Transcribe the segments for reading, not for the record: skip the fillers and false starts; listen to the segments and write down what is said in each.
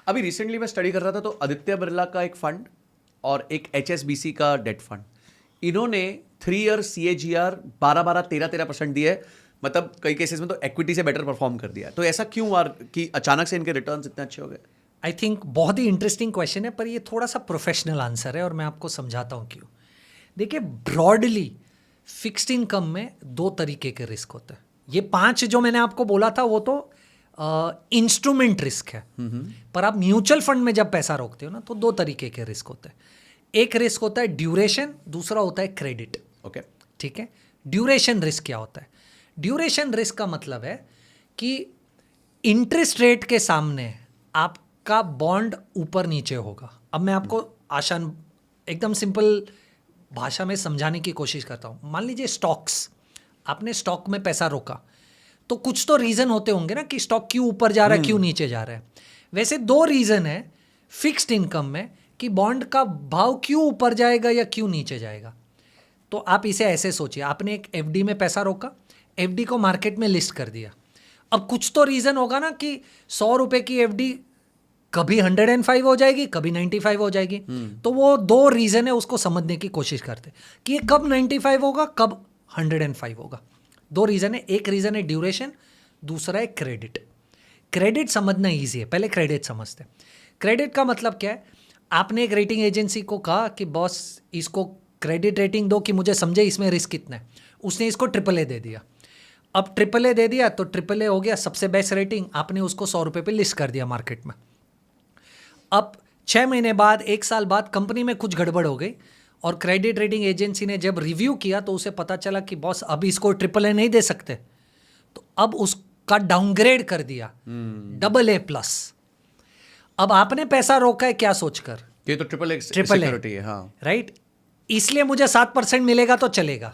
अभी रिसेंटली मैं स्टडी कर रहा था तो आदित्य बिरला का एक फंड और एक HSBC का डेट फंड, इन्होंने 3 ईयर CAGR 12-13% दिए, मतलब कई केसेस में तो इक्विटी से बेटर परफॉर्म कर दिया। तो ऐसा क्यों हुआ कि अचानक से इनके रिटर्न्स इतने अच्छे हो गए? आई थिंक बहुत ही इंटरेस्टिंग क्वेश्चन है, पर ये थोड़ा सा प्रोफेशनल आंसर है और मैं आपको समझाता हूँ क्यों। देखिए, ब्रॉडली फिक्स्ड इनकम में 2 तरीके के रिस्क होते हैं। ये 5 जो मैंने आपको बोला था वो तो इंस्ट्रूमेंट रिस्क है, पर आप म्यूचुअल फंड में जब पैसा रोकते हो ना तो 2 तरीके के रिस्क होते हैं। एक रिस्क होता है ड्यूरेशन, दूसरा होता है क्रेडिट। ओके, ठीक है। ड्यूरेशन रिस्क क्या होता है? ड्यूरेशन रिस्क का मतलब है कि इंटरेस्ट रेट के सामने आपका बॉन्ड ऊपर नीचे होगा। अब मैं आपको आसान एकदम सिंपल भाषा में समझाने की कोशिश करता हूँ। मान लीजिए स्टॉक्स, आपने स्टॉक में पैसा रोका तो कुछ तो रीज़न होते होंगे ना कि स्टॉक क्यों ऊपर जा रहा है, क्यों नीचे जा रहा है। वैसे 2 रीज़न है फिक्स्ड इनकम में कि बॉन्ड का भाव क्यों ऊपर जाएगा या क्यों नीचे जाएगा। तो आप इसे ऐसे सोचिए, आपने एक FD में पैसा रोका, FD को मार्केट में लिस्ट कर दिया। अब कुछ तो रीज़न होगा ना कि 100 रुपये की FD कभी 105 हो जाएगी, कभी 95 हो जाएगी। तो वो 2 रीज़न है, उसको समझने की कोशिश करते कि ये कब 95 होगा, कब 105 होगा। 2 रीज़न है, एक रीज़न है ड्यूरेशन, दूसरा है क्रेडिट। क्रेडिट समझना ईजी है, पहले क्रेडिट समझते हैं। क्रेडिट का मतलब क्या है? आपने एक रेटिंग एजेंसी को कहा कि बॉस इसको क्रेडिट रेटिंग दो कि मुझे समझे इसमें रिस्क कितना है। उसने इसको AAA दे दिया। अब AAA दे दिया तो AAA हो गया सबसे बेस्ट रेटिंग, आपने उसको 100 रुपये पे लिस्ट कर दिया मार्केट में। अब 6 महीने बाद, 1 साल बाद कंपनी में कुछ गड़बड़ हो गई और क्रेडिट रेटिंग एजेंसी ने जब रिव्यू किया तो उसे पता चला कि बॉस अब इसको AAA नहीं दे सकते, तो अब उसका डाउनग्रेड कर दिया AA+। अब आपने पैसा रोका है क्या सोचकर? ये तो AAA सिक्योरिटी है, हाँ, राइट। इसलिए मुझे 7% मिलेगा तो चलेगा,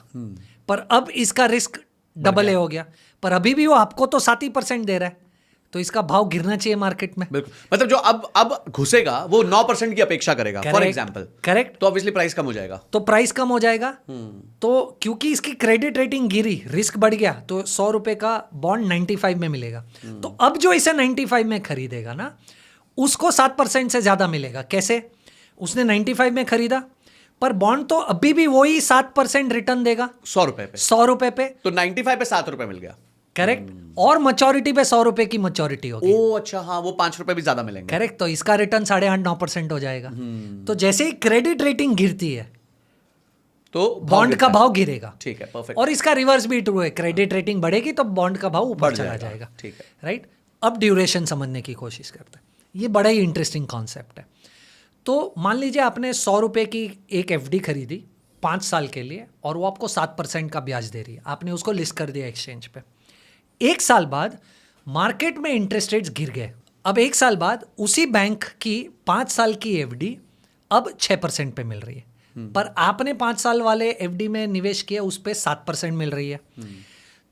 पर अब इसका रिस्क AA हो गया, पर अभी भी वो आपको तो 7% दे रहा है, तो इसका भाव गिरना चाहिए मार्केट में। बिल्कुल, मतलब जो अब घुसेगा वो 9% की अपेक्षा करेगा फॉर एग्जांपल। करेक्ट। तो ऑब्वियसली प्राइस कम हो जाएगा, तो प्राइस कम हो जाएगा। तो क्योंकि इसकी क्रेडिट रेटिंग गिरी, रिस्क बढ़ गया, तो 100 रुपये का बॉन्ड 95 में मिलेगा। तो अब जो इसे 95 में खरीदेगा ना, उसको 7% से ज्यादा मिलेगा। कैसे? उसने 95 में खरीदा, पर बॉन्ड तो अभी भी वही 7% रिटर्न देगा 100 रुपए पे। 100 रुपए पे, तो 95 पे 7 रुपए मिल गया। करेक्ट। और मैच्योरिटी पे 100 रुपए की मैच्योरिटी होगी। ओ अच्छा, हाँ, वो 5 रुपए भी ज्यादा मिलेंगे। करेक्ट। तो इसका रिटर्न 8.5-9% हो जाएगा। तो जैसे ही क्रेडिट रेटिंग गिरती है तो बॉन्ड का भाव गिरेगा। ठीक है, परफेक्ट। और इसका रिवर्स भी ट्रू है, क्रेडिट रेटिंग बढ़ेगी तो बॉन्ड का भाव ऊपर चला जाएगा। ठीक है, राइट। अब ड्यूरेशन समझने की कोशिश करते हैं, ये बड़ा ही इंटरेस्टिंग कॉन्सेप्ट है। तो मान लीजिए आपने 100 रुपये की एक FD खरीदी 5 साल के लिए और वो आपको 7% का ब्याज दे रही है, आपने उसको लिस्ट कर दिया एक्सचेंज पे। 1 साल बाद मार्केट में इंटरेस्ट रेट्स गिर गए। अब 1 साल बाद उसी बैंक की 5 साल की FD अब 6% पे मिल रही है, पर आपने 5 साल वाले FD में निवेश किया, उस पर 7% मिल रही है।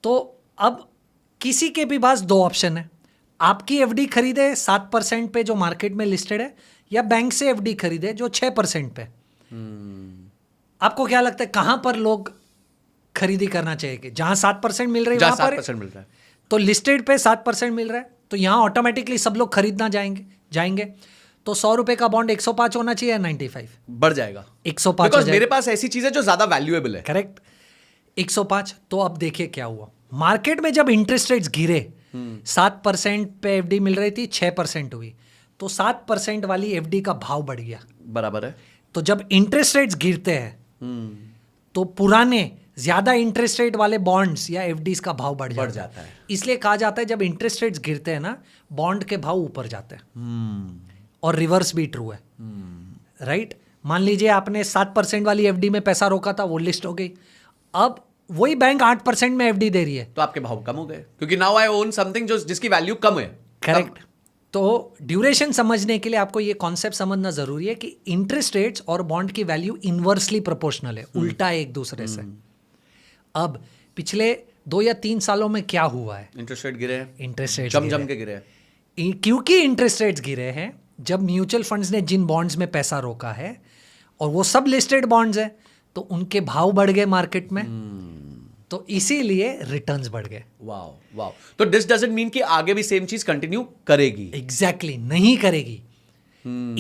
तो अब किसी के भी पास 2 ऑप्शन है, आपकी FD खरीदे 7% पे जो मार्केट में लिस्टेड है, या बैंक से FD खरीदे जो 6% पे। आपको क्या लगता है कहां पर लोग खरीदी करना चाहिए? कि जहां 7% मिल रही है वहां पर 7% मिल रहा है, तो लिस्टेड पे 7% मिल रहा है, तो यहां ऑटोमेटिकली सब लोग खरीदना जाएंगे। तो 100 रुपए का बॉन्ड 105 होना चाहिए या 95? बढ़ जाएगा 105 बिकॉज मेरे पास ऐसी चीज है जो ज्यादा वैल्यूएबल है। करेक्ट, 105। तो अब देखिए क्या हुआ मार्केट में, जब इंटरेस्ट रेट्स गिरे 7% पे FD मिल रही थी, 6% हुई, तो 7% वाली FD का भाव बढ़ गया। बराबर है। तो जब इंटरेस्ट रेट्स गिरते हैं तो पुराने ज्यादा इंटरेस्ट रेट वाले बॉन्ड्स या FDs का भाव बढ़ जाता है। इसलिए कहा जाता है जब इंटरेस्ट रेट्स गिरते हैं ना, बॉन्ड के भाव ऊपर जाते हैं। और रिवर्स भी ट्रू है। राइट। मान लीजिए आपने 7% वाली FD में पैसा रोका था, वो लिस्ट हो गई, अब वही बैंक 8% में FD दे रही है, तो आपके भाव कम हो गए, क्योंकि नाउ आई ओन समथिंग जो जिसकी वैल्यू कम है। करेक्ट। तो ड्यूरेशन समझने के लिए आपको ये कॉन्सेप्ट समझना जरूरी है कि इंटरेस्ट रेट्स और बॉन्ड की वैल्यू इनवर्सली प्रोपोर्शनल है, उल्टा है एक दूसरे से। अब पिछले 2 या 3 सालों में क्या हुआ है? इंटरेस्ट रेट गिरे हैं, इंटरेस्ट रेट जम के गिरे हैं। क्योंकि इंटरेस्ट रेट्स गिरे हैं, जब म्यूचुअल फंड्स ने जिन बॉन्ड्स में पैसा रोका है, और वो सब लिस्टेड बॉन्ड्स हैं, तो उनके भाव बढ़ गए मार्केट में। तो इसीलिए रिटर्न्स बढ़ गए। Wow wow. तो दिस डजंट मीन कि आगे भी सेम चीज कंटिन्यू करेगी। एग्जैक्टली नहीं करेगी।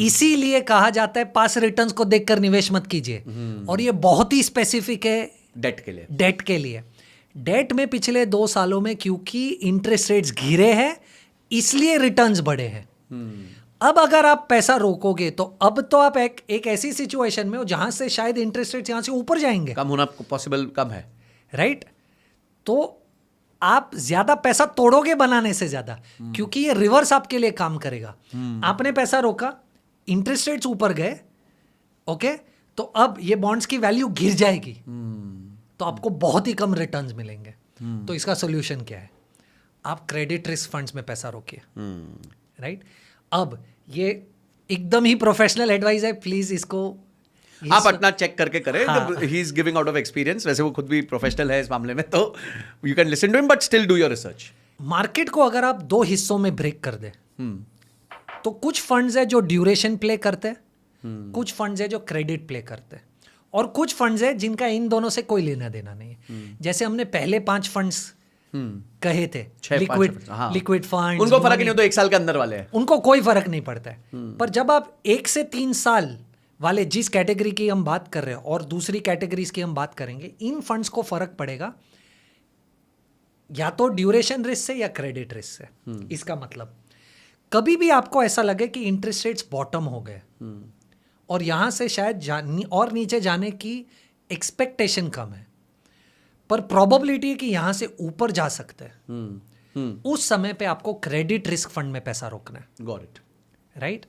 इसीलिए कहा जाता है पास रिटर्न्स को देखकर निवेश मत कीजिए। और ये बहुत ही स्पेसिफिक है डेट के लिए। डेट के लिए। डेट में पिछले 2 सालों में क्योंकि इंटरेस्ट रेट्स गिरे हैं इसलिए रिटर्न्स बढ़े हैं। अब अगर आप पैसा रोकोगे तो अब तो आप एक ऐसी सिचुएशन में हो जहां से शायद इंटरेस्ट रेट्स यहां से ऊपर जाएंगे। कम होना पॉसिबल कम है। राइट। तो आप ज्यादा पैसा तोड़ोगे बनाने से ज्यादा, क्योंकि ये रिवर्स आपके लिए काम करेगा। आपने पैसा रोका, इंटरेस्ट रेट्स ऊपर गए, ओके, तो अब ये बॉन्ड्स की वैल्यू गिर जाएगी, तो आपको बहुत ही कम रिटर्न्स मिलेंगे। तो इसका सोल्यूशन क्या है? आप क्रेडिट रिस्क फंड्स में पैसा रोकिए। राइट। अब ये एकदम ही प्रोफेशनल एडवाइस है, प्लीज इसको आप अपना चेक करके करें। He is giving out of experience. वैसे वो खुद भी प्रोफेशनल है इस मामले में, तो you can listen to him but still do your research. Market को अगर आप 2 हिस्सों में ब्रेक कर दे तो कुछ फंड्स है जो ड्यूरेशन प्ले करते हैं, कुछ फंड्स है जो क्रेडिट प्ले करते हैं, और कुछ फंड्स है जिनका इन दोनों से कोई लेना देना नहीं है। जैसे हमने पहले 5 फंड्स कहे थे, लिक्विड फंड, उनको फर्क नहीं होता, 1 साल के अंदर वाले हैं, उनको कोई फर्क नहीं पड़ता है। पर जब आप 1 से 3 साल वाले जिस कैटेगरी की हम बात कर रहे हैं और दूसरी कैटेगरीज की हम बात करेंगे, इन फंड्स को फर्क पड़ेगा या तो ड्यूरेशन रिस्क से या क्रेडिट रिस्क से। इसका मतलब कभी भी आपको ऐसा लगे कि इंटरेस्ट रेट्स बॉटम हो गए और यहां से शायद और नीचे जाने की एक्सपेक्टेशन कम है, पर प्रोबेबिलिटी है कि यहां से ऊपर जा सकते हैं, उस समय पे आपको क्रेडिट रिस्क फंड में पैसा रोकना है। Got it. राइट।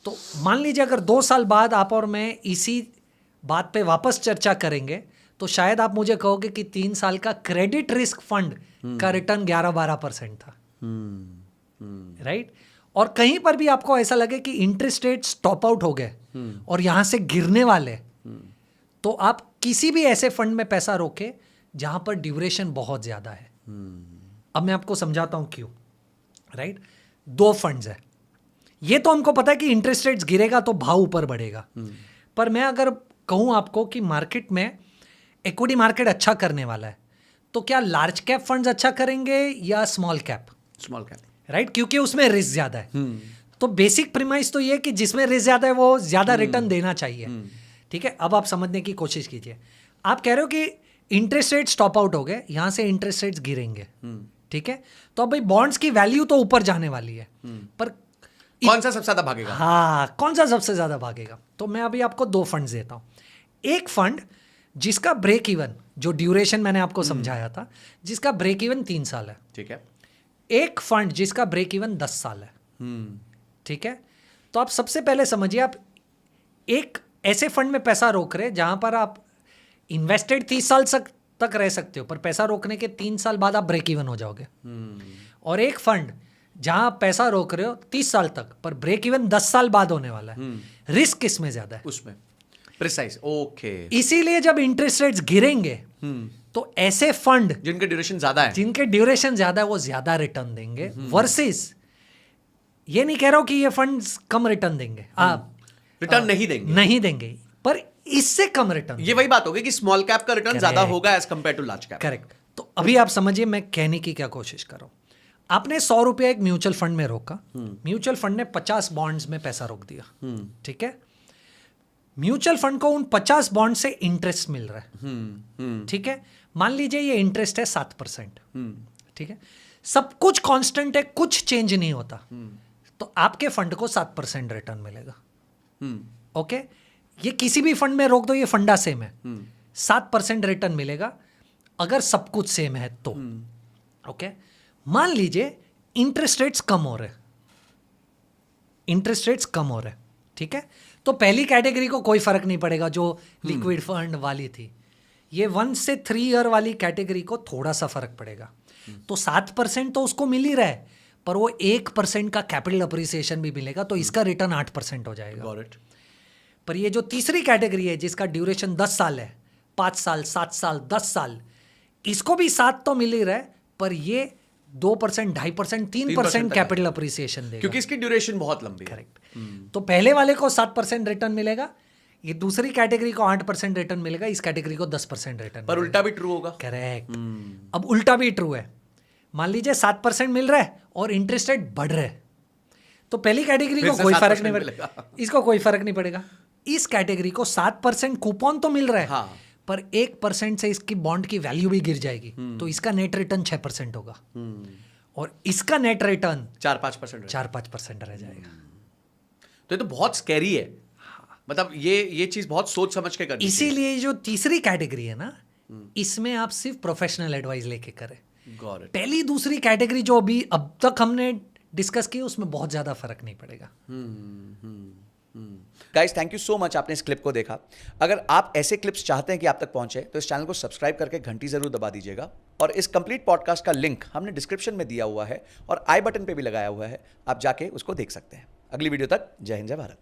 तो मान लीजिए अगर 2 साल बाद आप और मैं इसी बात पे वापस चर्चा करेंगे तो शायद आप मुझे कहोगे कि 3 साल का क्रेडिट रिस्क फंड का रिटर्न 11-12% था। राइट। और कहीं पर भी आपको ऐसा लगे कि इंटरेस्ट रेट स्टॉप आउट हो गए और यहां से गिरने वाले, तो आप किसी भी ऐसे फंड में पैसा रोके जहां पर ड्यूरेशन बहुत ज्यादा है। अब मैं आपको समझाता हूं क्यों। राइट। 2 फंड्स है, ये तो हमको पता है कि इंटरेस्ट रेट्स गिरेगा तो भाव ऊपर बढ़ेगा, पर मैं अगर कहूं आपको कि मार्केट में इक्विटी मार्केट अच्छा करने वाला है, तो क्या लार्ज कैप फंड्स अच्छा करेंगे या small cap? Small cap. Right. क्योंकि उसमें रिस्क ज्यादा है। तो बेसिक प्रीमाइस तो ये कि जिसमें रिस्क ज्यादा है वो ज्यादा रिटर्न देना चाहिए। ठीक है। अब आप समझने की कोशिश कीजिए। आप कह रहे हो कि इंटरेस्ट रेट स्टॉप आउट हो गए, यहां से इंटरेस्ट रेट्स गिरेंगे, ठीक है, तो अब भाई बॉन्ड्स की वैल्यू तो ऊपर जाने वाली है, पर कौन सा सबसे ज्यादा भागेगा? हाँ, कौन सा सबसे ज्यादा भागेगा? तो मैं अभी आपको 2 फंड्स देता हूं। एक फंड जिसका ब्रेक इवन, जो ड्यूरेशन मैंने आपको समझाया था, जिसका ब्रेक इवन 3 साल है। ठीक है। एक फंड जिसका ब्रेक इवन 10 साल है। ठीक है। तो आप सबसे पहले समझिए, आप एक ऐसे फंड में पैसा रोक रहे जहां पर आप इन्वेस्टेड 30 साल तक रह सकते हो, पर पैसा रोकने के 3 साल बाद आप ब्रेक इवन हो जाओगे। और एक फंड जहां आप पैसा रोक रहे हो 30 साल तक, पर ब्रेक इवन 10 साल बाद होने वाला है। रिस्क किसमें ज्यादा है? उसमें। प्रिसाइज। ओके। इसीलिए जब इंटरेस्ट रेट्स गिरेंगे तो ऐसे फंड जिनके ड्यूरेशन ज्यादा है, वो ज्यादा रिटर्न देंगे, वर्सेस ये नहीं कह रहा हूं कि ये फंड्स कम रिटर्न देंगे, आप रिटर्न नहीं देंगे, पर इससे कम रिटर्न। ये वही बात होगी कि स्मॉल कैप का रिटर्न ज्यादा होगा as compared to large cap. Correct. तो अभी आप समझिए मैं कहने की क्या कोशिश कर रहा हूं। आपने 100 रुपया एक म्यूचुअल फंड में रोका, म्यूचुअल फंड ने 50 बॉन्ड्स में पैसा रोक दिया। ठीक है। म्यूचुअल फंड को उन 50 बॉन्ड से इंटरेस्ट मिल रहा है। ठीक है। मान लीजिए ये इंटरेस्ट है 7%। ठीक है। सब कुछ कांस्टेंट है, कुछ चेंज नहीं होता, तो आपके फंड को 7% रिटर्न मिलेगा। ओके। ये किसी भी फंड में रोक दो, ये फंडा सेम है, 7% रिटर्न मिलेगा अगर सब कुछ सेम है तो। ओके। मान लीजिए इंटरेस्ट रेट्स कम हो रहे, ठीक है, तो पहली कैटेगरी को कोई फर्क नहीं पड़ेगा जो लिक्विड फंड वाली थी। ये 1 से 3 ईयर वाली कैटेगरी को थोड़ा सा फर्क पड़ेगा। तो 7% तो उसको मिल ही रहा है, पर वो 1% का कैपिटल अप्रिसिएशन भी मिलेगा, तो इसका रिटर्न 8% हो जाएगा। Got it. पर ये जो तीसरी कैटेगरी है जिसका ड्यूरेशन 10 साल है, 5 साल, 7 साल, 10 साल, इसको भी 7 तो मिल ही रहा है, पर ये 2%, 2.5%, 3% कैपिटल अप्रिसिएशन देगा, क्योंकि इसकी ड्यूरेशन बहुत लंबी है। करेक्ट। तो पहले वाले को 7% रिटर्न मिलेगा, ये दूसरी कैटेगरी को 8% रिटर्न मिलेगा, इस कैटेगरी को 10% रिटर्न। पर उल्टा भी ट्रू होगा। करेक्ट। अब उल्टा भी ट्रू है। मान लीजिए 7% मिल रहा है और इंटरेस्ट रेट बढ़ रहा है, तो पहली कैटेगरी को कोई फर्क नहीं पड़ेगा, इसको कोई फर्क नहीं पड़ेगा। इस कैटेगरी को 7% कूपन तो मिल रहा है, हाँ। पर 1% से इसकी बॉन्ड की वैल्यू भी गिर जाएगी, तो इसका नेट रिटर्न 6% होगा और इसका नेट रिटर्न 4-5% रह जाएगा। तो ये तो बहुत स्कैरी है। मतलब ये चीज बहुत सोच समझ के करनी चाहिए। इसीलिए जो तीसरी कैटेगरी है ना, इसमें आप सिर्फ प्रोफेशनल एडवाइस लेके करें। Got it. पहली दूसरी कैटेगरी जो अभी अब तक हमने डिस्कस की, उसमें बहुत ज्यादा फर्क नहीं पड़ेगा। Guys, thank you so much, आपने इस क्लिप को देखा। अगर आप ऐसे क्लिप्स चाहते हैं कि आप तक पहुंचे, तो इस चैनल को सब्सक्राइब करके घंटी जरूर दबा दीजिएगा। और इस कंप्लीट पॉडकास्ट का लिंक हमने डिस्क्रिप्शन में दिया हुआ है और आई बटन पे भी लगाया हुआ है, आप जाके उसको देख सकते हैं। अगली वीडियो तक जय हिंद, जय भारत।